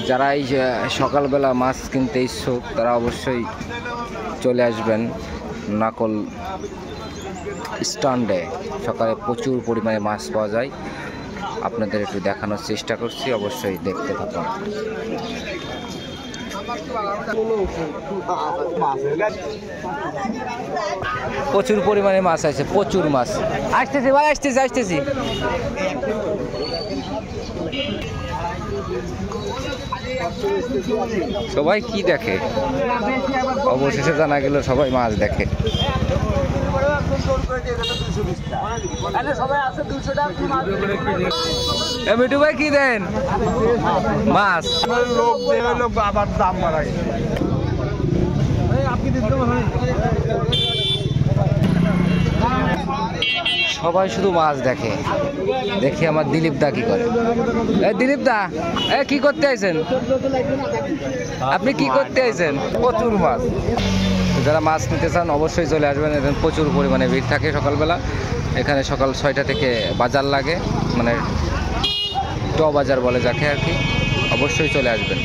যারা এই যে সকালবেলা মাছ কিনতে ইচ্ছুক তারা অবশ্যই চলে আসবেন নাকল স্ট্যান্ডে। সকালে প্রচুর পরিমাণে মাছ পাওয়া যায়, আপনাদের একটু দেখানোর চেষ্টা করছি, অবশ্যই দেখতে থাকুন। প্রচুর পরিমাণে মাছ আছে, প্রচুর মাছ। আসতেছি ভাই, আসতেছি। সবাই কি দেখে? অবশেষে জানা গেল সবাই মাছ দেখে। মিঠু ভাই কি দেন? মাছ। আবার দাম বাড়ায়। সবাই শুধু মাছ দেখে। দেখি আমার দিলীপ দা কি করে। দিলীপ দা, কি করতে আইছেন? আপনি কি করতে আইছেন? প্রচুর মাছ। যারা মাছ নিতে চান অবশ্যই চলে আসবেন, এখানে প্রচুর পরিমাণে ভিড় থাকে সকালবেলা। এখানে সকাল 6টা থেকে বাজার লাগে, মানে ট বাজার বলে যাকে আর কি। অবশ্যই চলে আসবেন।